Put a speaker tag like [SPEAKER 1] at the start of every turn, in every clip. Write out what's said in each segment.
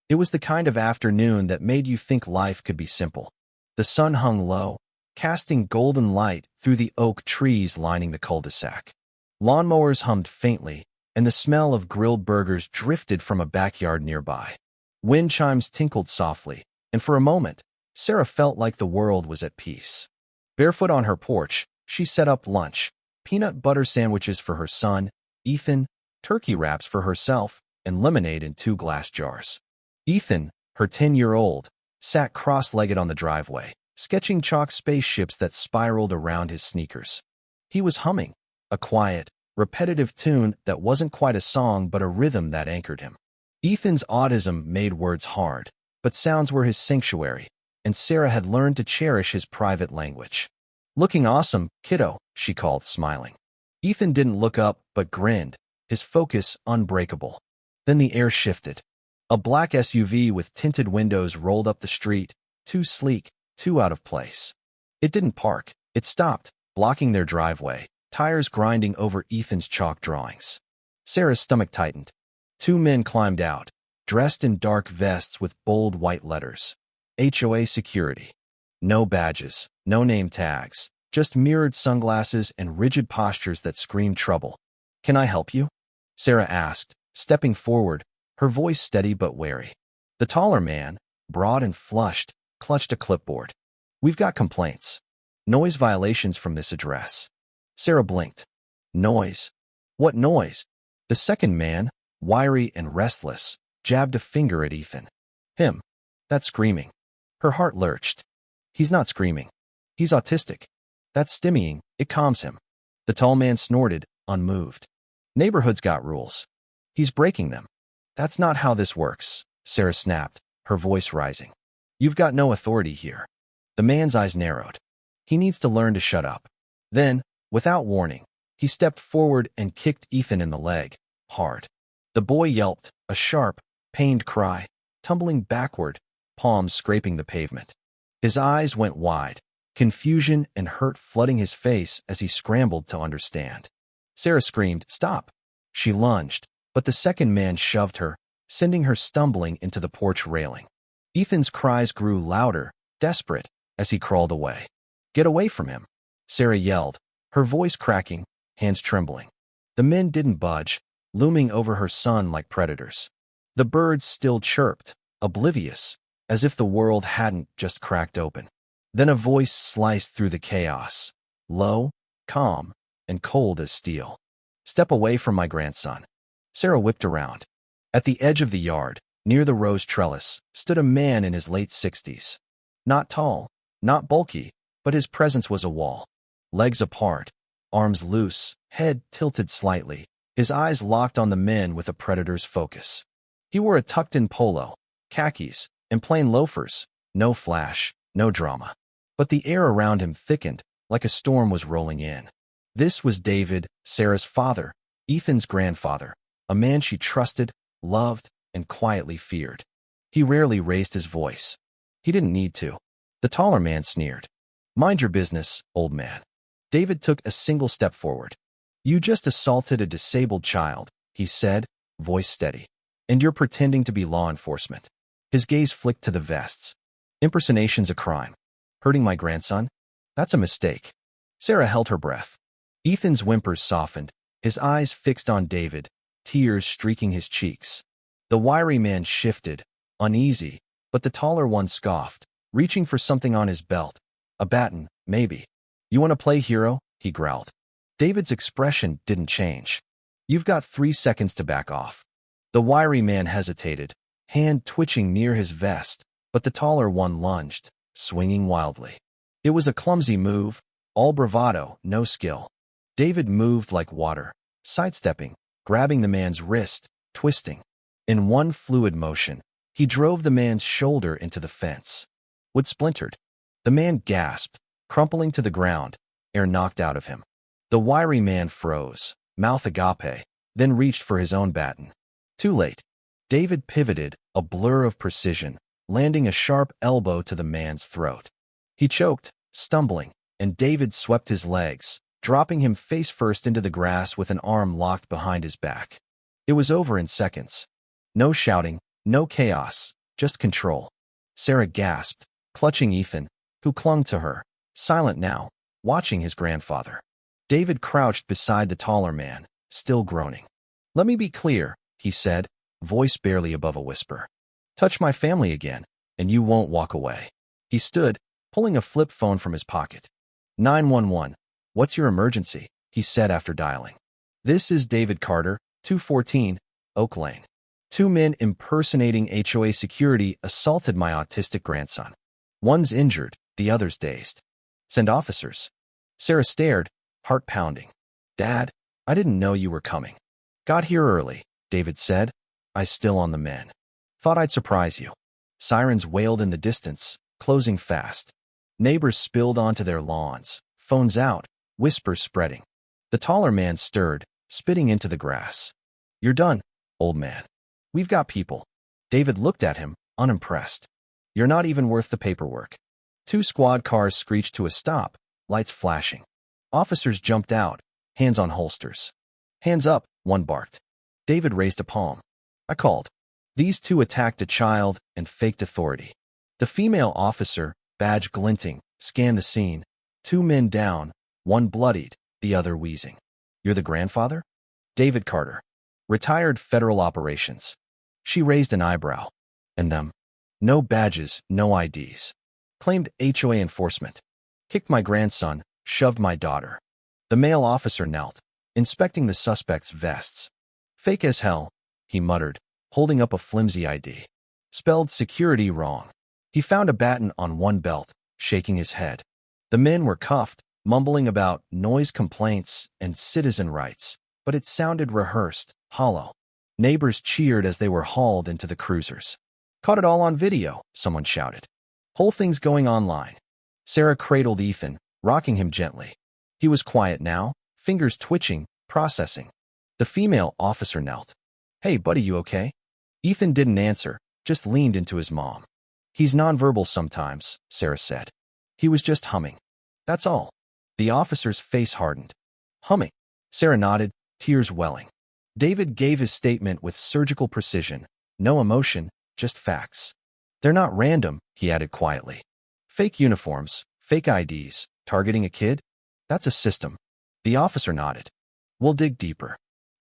[SPEAKER 1] It was the kind of afternoon that made you think life could be simple. The sun hung low, casting golden light through the oak trees lining the cul-de-sac. Lawnmowers hummed faintly, and the smell of grilled burgers drifted from a backyard nearby. Wind chimes tinkled softly, and for a moment, Sarah felt like the world was at peace. Barefoot on her porch, she set up lunch: peanut butter sandwiches for her son, Ethan, turkey wraps for herself, and lemonade in 2 glass jars. Ethan, her 10-year-old, sat cross-legged on the driveway, sketching chalk spaceships that spiraled around his sneakers. He was humming, a quiet, repetitive tune that wasn't quite a song but a rhythm that anchored him. Ethan's autism made words hard, but sounds were his sanctuary, and Sarah had learned to cherish his private language. "Looking awesome, kiddo," she called, smiling. Ethan didn't look up but grinned, his focus unbreakable. Then the air shifted. A black SUV with tinted windows rolled up the street, too sleek, too out of place. It didn't park. It stopped, blocking their driveway, tires grinding over Ethan's chalk drawings. Sarah's stomach tightened. 2 men climbed out, dressed in dark vests with bold white letters. HOA security. No badges, no name tags, just mirrored sunglasses and rigid postures that screamed trouble. "Can I help you?" Sarah asked, stepping forward, her voice steady but wary. The taller man, broad and flushed, clutched a clipboard. "We've got complaints. Noise violations from this address." Sarah blinked. "Noise? What noise?" The second man, wiry and restless, jabbed a finger at Ethan. "Him. That's screaming." Her heart lurched. "He's not screaming. He's autistic. That's stimmying. It calms him." The tall man snorted, unmoved. "Neighborhood's got rules. He's breaking them." "That's not how this works," Sarah snapped, her voice rising. "You've got no authority here." The man's eyes narrowed. "He needs to learn to shut up." Then, without warning, he stepped forward and kicked Ethan in the leg, hard. The boy yelped, a sharp, pained cry, tumbling backward, palms scraping the pavement. His eyes went wide, confusion and hurt flooding his face as he scrambled to understand. Sarah screamed, "Stop!" She lunged, but the second man shoved her, sending her stumbling into the porch railing. Ethan's cries grew louder, desperate, as he crawled away. "Get away from him!" Sarah yelled, her voice cracking, hands trembling. The men didn't budge, looming over her son like predators. The birds still chirped, oblivious, as if the world hadn't just cracked open. Then a voice sliced through the chaos, low, calm, and cold as steel. "Step away from my grandson." Sarah whipped around. At the edge of the yard, near the rose trellis, stood a man in his late 60s. Not tall, not bulky, but his presence was a wall. Legs apart, arms loose, head tilted slightly, his eyes locked on the men with a predator's focus. He wore a tucked-in polo, khakis, and plain loafers, no flash, no drama. But the air around him thickened, like a storm was rolling in. This was David, Sarah's father, Ethan's grandfather, a man she trusted, loved, and quietly feared. He rarely raised his voice. He didn't need to. The taller man sneered. "Mind your business, old man." David took a single step forward. "You just assaulted a disabled child," he said, voice steady. "And you're pretending to be law enforcement." His gaze flicked to the vests. "Impersonation's a crime. Hurting my grandson? That's a mistake." Sarah held her breath. Ethan's whimpers softened, his eyes fixed on David, tears streaking his cheeks. The wiry man shifted, uneasy, but the taller one scoffed, reaching for something on his belt. "A baton, maybe." "You want to play hero?" he growled. David's expression didn't change. "You've got 3 seconds to back off." The wiry man hesitated, hand twitching near his vest, but the taller one lunged, swinging wildly. It was a clumsy move, all bravado, no skill. David moved like water, sidestepping, grabbing the man's wrist, twisting. In one fluid motion, he drove the man's shoulder into the fence. Wood splintered. The man gasped, crumpling to the ground, air knocked out of him. The wiry man froze, mouth agape, then reached for his own baton. Too late. David pivoted, a blur of precision, landing a sharp elbow to the man's throat. He choked, stumbling, and David swept his legs, dropping him face first into the grass with an arm locked behind his back. It was over in seconds. No shouting, no chaos, just control. Sarah gasped, clutching Ethan, who clung to her, silent now, watching his grandfather. David crouched beside the taller man, still groaning. "Let me be clear," he said, voice barely above a whisper. "Touch my family again, and you won't walk away." He stood, pulling a flip phone from his pocket. 911. "What's your emergency?" he said after dialing. "This is David Carter, 214, Oak Lane. Two men impersonating HOA security assaulted my autistic grandson. One's injured, the other's dazed. Send officers." Sarah stared, heart pounding. "Dad, I didn't know you were coming." "Got here early," David said. "Eyes still on the men. Thought I'd surprise you." Sirens wailed in the distance, closing fast. Neighbors spilled onto their lawns, phones out, whispers spreading. The taller man stirred, spitting into the grass. "You're done, old man. We've got people." David looked at him, unimpressed. "You're not even worth the paperwork." Two squad cars screeched to a stop, lights flashing. Officers jumped out, hands on holsters. "Hands up," one barked. David raised a palm. "I called." These two attacked a child and faked authority. The female officer, badge glinting, scanned the scene. Two men down, one bloodied, the other wheezing. "You're the grandfather?" "David Carter. Retired federal operations." She raised an eyebrow. "And them?" "No badges, no IDs. Claimed HOA enforcement. Kicked my grandson, shoved my daughter." The male officer knelt, inspecting the suspect's vests. "Fake as hell," he muttered, holding up a flimsy ID. "Spelled security wrong." He found a baton on one belt, shaking his head. The men were cuffed, mumbling about noise complaints and citizen rights, but it sounded rehearsed, hollow. Neighbors cheered as they were hauled into the cruisers. "Caught it all on video," someone shouted. "Whole thing's going online." Sarah cradled Ethan, rocking him gently. He was quiet now, fingers twitching, processing. The female officer knelt. "Hey, buddy, you okay?" Ethan didn't answer, just leaned into his mom. "He's nonverbal sometimes," Sarah said. "He was just humming. That's all." The officer's face hardened. "Humming?" Sarah nodded, tears welling. David gave his statement with surgical precision. No emotion, just facts. "They're not random," he added quietly. "Fake uniforms, fake IDs, targeting a kid? That's a system." The officer nodded. "We'll dig deeper."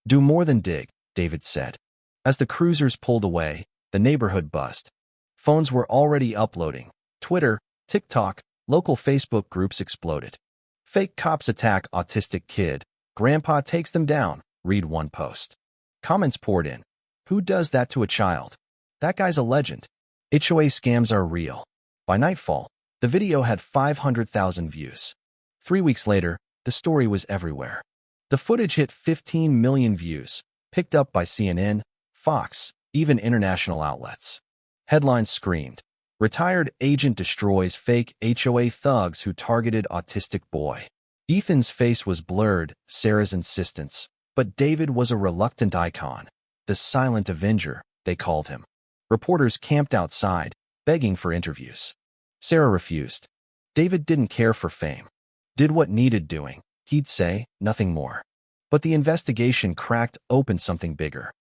[SPEAKER 1] "Do more than dig," David said. As the cruisers pulled away, the neighborhood buzzed. Phones were already uploading. Twitter, TikTok, local Facebook groups exploded. "Fake cops attack autistic kid. Grandpa takes them down," read one post. Comments poured in. "Who does that to a child? That guy's a legend." HOA scams are real. By nightfall, the video had 500,000 views. 3 weeks later, the story was everywhere. The footage hit 15 million views, picked up by CNN, Fox, even international outlets. Headlines screamed, "Retired agent destroys fake HOA thugs who targeted autistic boy." Ethan's face was blurred, Sarah's insistence, but David was a reluctant icon. The silent avenger, they called him. Reporters camped outside, begging for interviews. Sarah refused. David didn't care for fame. Did what needed doing, he'd say, nothing more. But the investigation cracked open something bigger.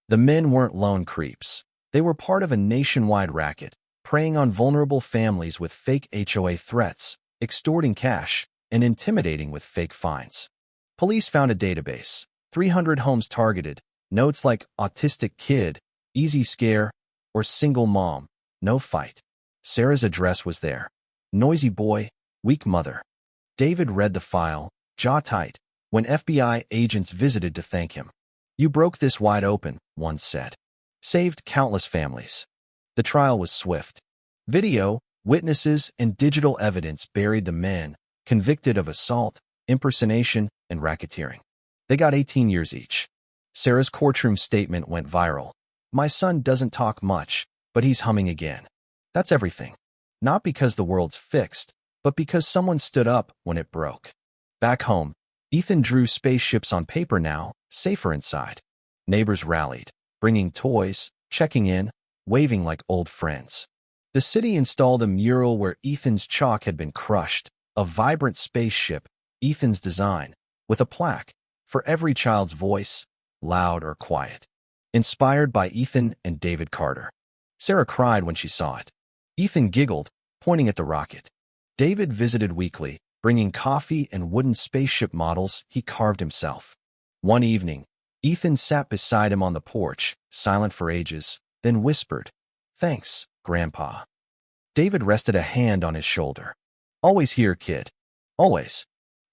[SPEAKER 1] The men weren't lone creeps. They were part of a nationwide racket, preying on vulnerable families with fake HOA threats, extorting cash, and intimidating with fake fines. Police found a database, 300 homes targeted, notes like autistic kid, easy scare, or single mom, no fight. Sarah's address was there. Noisy boy, weak mother. David read the file, jaw tight, when FBI agents visited to thank him. "You broke this wide open," one said. "Saved countless families." The trial was swift. Video, witnesses, and digital evidence buried the men, convicted of assault, impersonation, and racketeering. They got 18 years each. Sarah's courtroom statement went viral. "My son doesn't talk much, but he's humming again." That's everything. Not because the world's fixed, but because someone stood up when it broke. Back home, Ethan drew spaceships on paper now, safer inside. Neighbors rallied, bringing toys, checking in, waving like old friends. The city installed a mural where Ethan's chalk had been crushed, a vibrant spaceship, Ethan's design, with a plaque, "For every child's voice, loud or quiet." Inspired by Ethan and David Carter. Sarah cried when she saw it. Ethan giggled, pointing at the rocket. David visited weekly, bringing coffee and wooden spaceship models he carved himself. One evening, Ethan sat beside him on the porch, silent for ages, then whispered, "Thanks, Grandpa." David rested a hand on his shoulder. "Always here, kid. Always."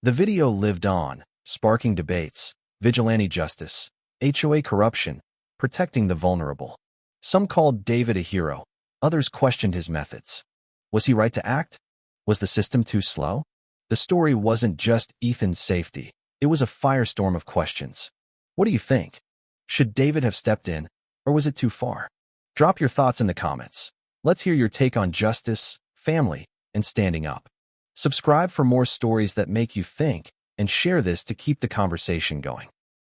[SPEAKER 1] The video lived on, sparking debates, vigilante justice, HOA corruption, protecting the vulnerable. Some called David a hero. Others questioned his methods. Was he right to act? Was the system too slow? The story wasn't just Ethan's safety. It was a firestorm of questions. What do you think? Should David have stepped in, or was it too far? Drop your thoughts in the comments. Let's hear your take on justice, family, and standing up. Subscribe for more stories that make you think, and share this to keep the conversation going.